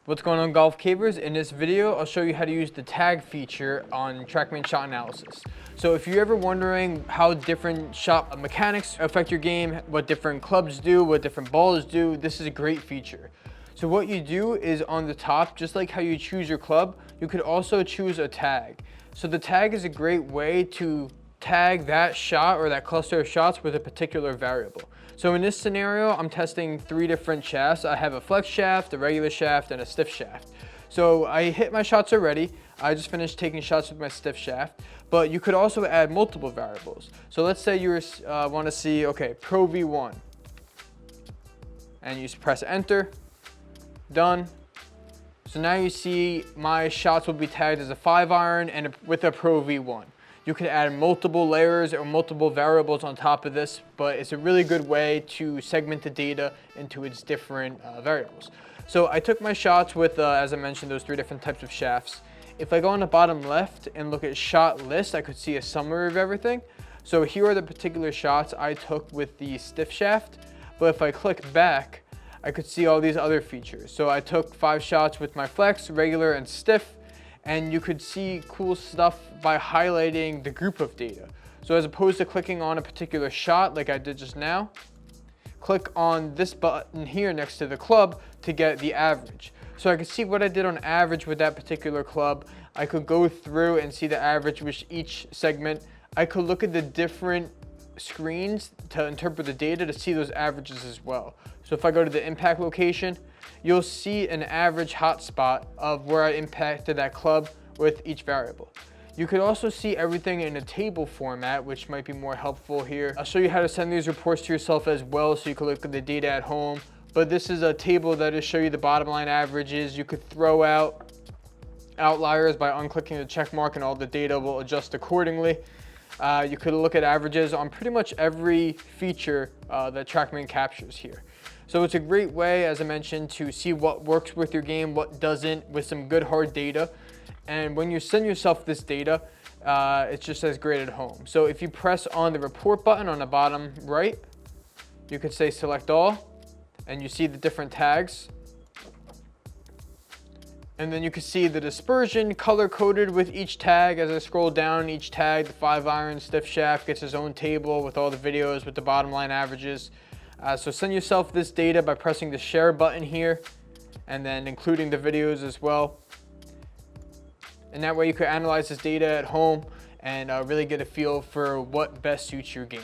What's going on, golf cavers? In this video, I'll show you how to use the tag feature on TrackMan shot analysis. So if you're ever wondering how different shot mechanics affect your game, what different clubs do, what different balls do, this is a great feature. So what you do is on the top, just like how you choose your club, you could also choose a tag. So the tag is a great way to tag that shot or that cluster of shots with a particular variable. So in this scenario, I'm testing 3 different shafts. I have a flex shaft, a regular shaft, and a stiff shaft. So I hit my shots already. I just finished taking shots with my stiff shaft, but you could also add multiple variables. So let's say you want to see, okay, Pro V1, and you press enter, done. So now you see my shots will be tagged as a 5-iron and with a Pro V1. You could add multiple layers or multiple variables on top of this, but it's a really good way to segment the data into its different variables. So I took my shots with, as I mentioned, those 3 different types of shafts. If I go on the bottom left and look at shot list, I could see a summary of everything. So here are the particular shots I took with the stiff shaft, but if I click back, I could see all these other features. So I took 5 shots with my flex, regular, and stiff, and you could see cool stuff by highlighting the group of data. So as opposed to clicking on a particular shot like I did just now, click on this button here next to the club to get the average. So I could see what I did on average with that particular club. I could go through and see the average with each segment. I could look at the different screens to interpret the data to see those averages as well. So if I go to the impact location, you'll see an average hotspot of where I impacted that club with each variable. You could also see everything in a table format, which might be more helpful here. I'll show you how to send these reports to yourself as well so you can look at the data at home. But this is a table that will show you the bottom line averages. You could throw out outliers by unclicking the check mark and all the data will adjust accordingly. You could look at averages on pretty much every feature that TrackMan captures here. So it's a great way, as I mentioned, to see what works with your game, what doesn't, with some good hard data. And when you send yourself this data, it's just as great at home. So if you press on the report button on the bottom right, you could say select all, and you see the different tags. And then you can see the dispersion color-coded with each tag. As I scroll down each tag, the 5-iron stiff shaft gets its own table with all the videos with the bottom line averages. So send yourself this data by pressing the share button here and then including the videos as well. And that way you can analyze this data at home and really get a feel for what best suits your game.